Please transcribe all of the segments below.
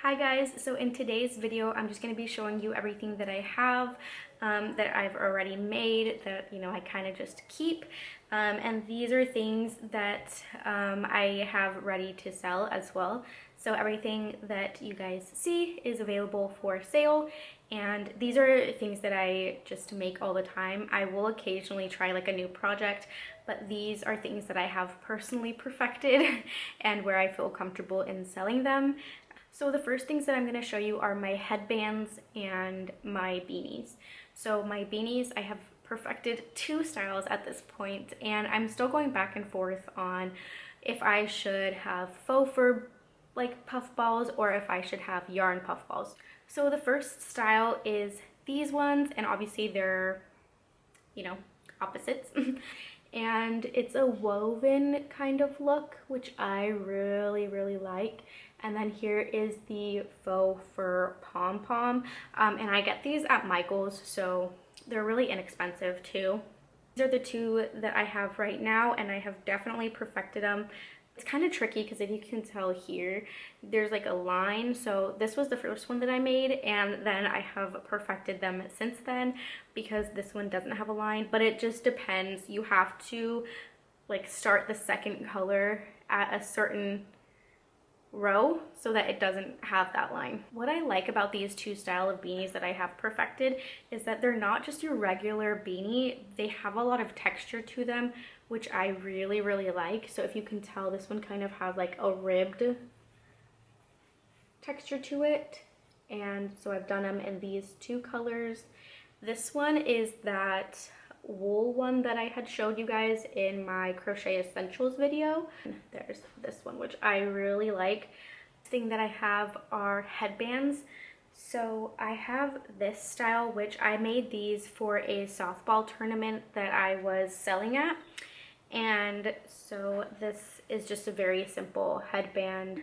Hi guys, so in today's video I'm just going to be showing you everything that I have that I've already made that I kind of just keep, and these are things that I have ready to sell as well. So everything that you guys see is available for sale, and these are things that I just make all the time. I will occasionally try like a new project, but these are things that I have personally perfected and where I feel comfortable in selling them. So the first things that I'm going to show you are my headbands and my beanies. So my beanies, I have perfected 2 styles at this point, and I'm still going back and forth on if I should have faux fur like puff balls or if I should have yarn puff balls. So the first style is these ones, and obviously they're, opposites. And it's a woven kind of look, which I really like. And then here is the faux fur pom-pom, and I get these at Michael's, so they're really inexpensive too. These are the 2 that I have right now, and I have definitely perfected them. It's kind of tricky because if you can tell here, there's like a line. So this was the first one that I made, and then I have perfected them since then because this one doesn't have a line, but it just depends. You have to like start the second color at a certain row so that it doesn't have that line. What I like about these 2 style of beanies that I have perfected is that they're not just your regular beanie. They have a lot of texture to them, which I really like. So if you can tell, this one kind of has like a ribbed texture to it, and so I've done them in these 2 colors. This one is that wool one that I had showed you guys in my crochet essentials video. There's this one, which I really like. The thing that I have are headbands. So I have this style, which I made these for a softball tournament that I was selling at, and so this is just a very simple headband.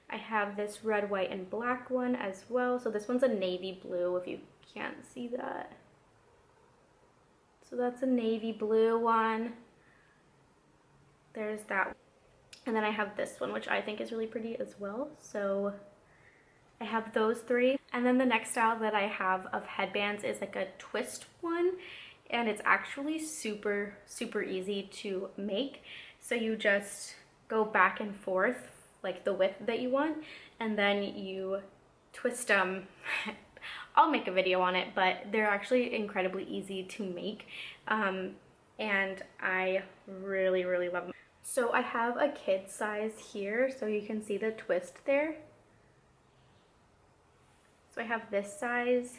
I have this red, white, and black one as well. So this one's a navy blue, if you can't see that. So that's a navy blue one. There's that. And then I have this one, which I think is really pretty as well. So I have those 3. And then the next style that I have of headbands is like a twist one. And it's actually super easy to make. So you just go back and forth, like the width that you want, and then you twist them. I'll make a video on it, but they're actually incredibly easy to make, and I really love them. So I have a kid size here, so you can see the twist there. So I have this size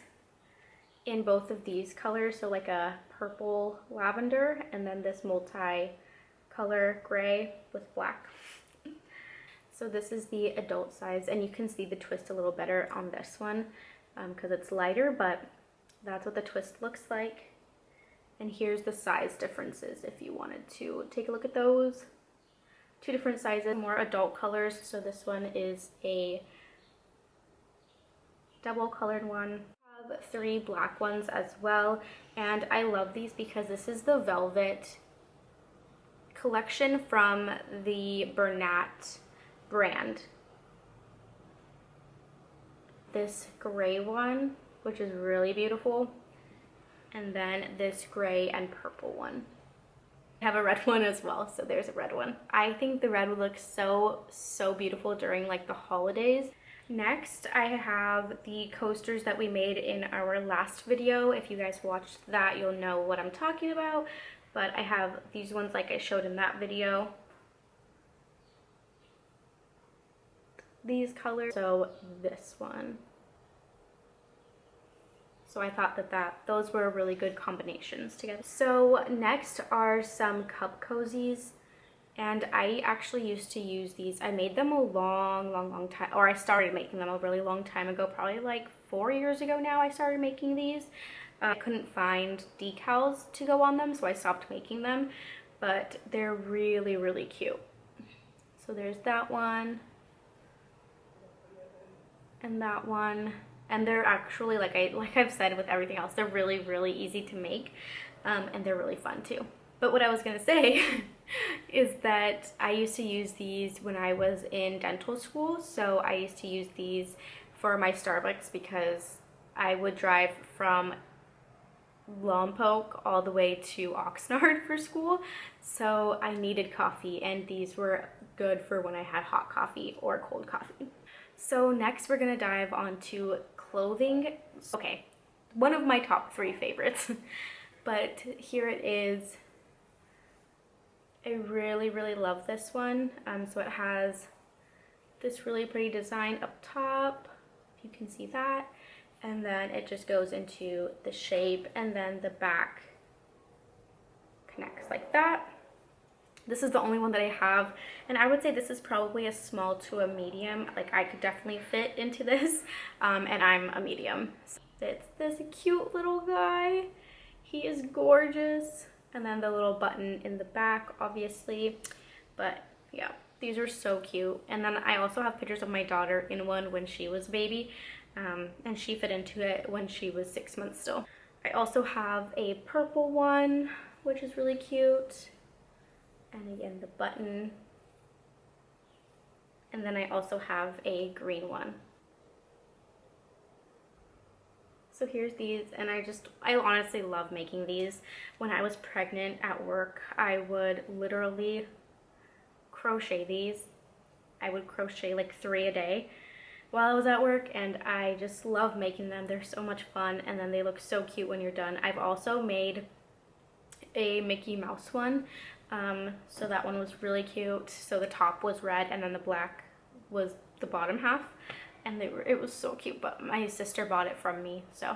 in both of these colors, so like a purple lavender, and then this multi-color gray with black. So this is the adult size, and you can see the twist a little better on this one because it's lighter, but that's what the twist looks like. And here's the size differences if you wanted to take a look at those. 2 different sizes, more adult colors. So this one is a double colored one. I have 3 black ones as well, and I love these because this is the velvet collection from the Bralette brand. This gray one, which is really beautiful, and then this gray and purple one. I have a red one as well, so there's a red one. I think the red would look so beautiful during like the holidays. Next, I have the coasters that we made in our last video. If you guys watched that, you'll know what I'm talking about, but I have these ones like I showed in that video. These colors, so this one. So I thought that those were really good combinations together. So next are some cup cozies, and I actually used to use these. I made them a long time, or I started making them a really long time ago, probably like 4 years ago now I started making these. I couldn't find decals to go on them, so I stopped making them, but they're really cute. So there's that one. And that one, and they're actually, like I've said with everything else, they're really easy to make, and they're really fun too. But what I was gonna say is that I used to use these when I was in dental school. So I used to use these for my Starbucks because I would drive from Lompoc all the way to Oxnard for school. So I needed coffee, and these were good for when I had hot coffee or cold coffee. So next we're gonna dive onto clothing. Okay, one of my top 3 favorites. But here it is. I really, really love this one. So it has this really pretty design up top, if you can see that. And then it just goes into the shape, and then the back connects like that. This is the only one that I have, and I would say this is probably a small to a medium. Like, I could definitely fit into this, and I'm a medium. So it's this cute little guy. He is gorgeous. And then the little button in the back, obviously. But yeah, these are so cute. And then I also have pictures of my daughter in one when she was a baby, and she fit into it when she was 6 months still. I also have a purple one, which is really cute. And again, the button. And then I also have a green one. So here's these, and I honestly love making these. When I was pregnant at work, I would literally crochet these. I would crochet like 3 a day while I was at work, and I just love making them. They're so much fun, and then they look so cute when you're done. I've also made a Mickey Mouse one, so that one was really cute. So the top was red, and then the black was the bottom half. And it was so cute, but my sister bought it from me, so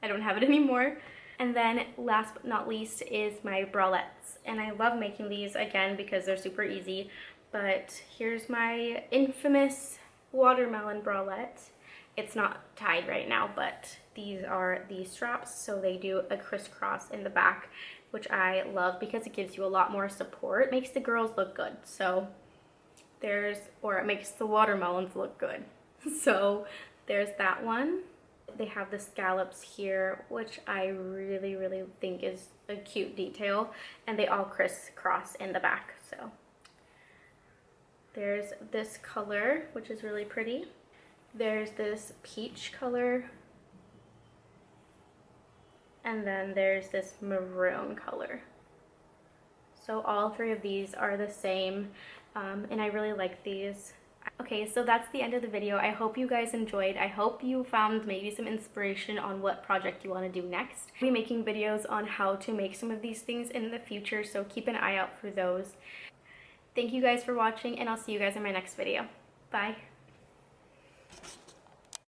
I don't have it anymore. And then last but not least is my bralettes. And I love making these, again, because they're super easy. But here's my infamous watermelon bralette. It's not tied right now, but these are the straps, so they do a crisscross in the back, which I love because it gives you a lot more support. It makes the girls look good, so it makes the watermelons look good. So there's that one. They have the scallops here, which I really, really think is a cute detail, and they all crisscross in the back. So there's this color, which is really pretty. There's this peach color, and then there's this maroon color. So all 3 of these are the same, and I really like these. Okay, so that's the end of the video. I hope you guys enjoyed. I hope you found maybe some inspiration on what project you want to do next. I'll be making videos on how to make some of these things in the future, so keep an eye out for those. Thank you guys for watching, and I'll see you guys in my next video. Bye!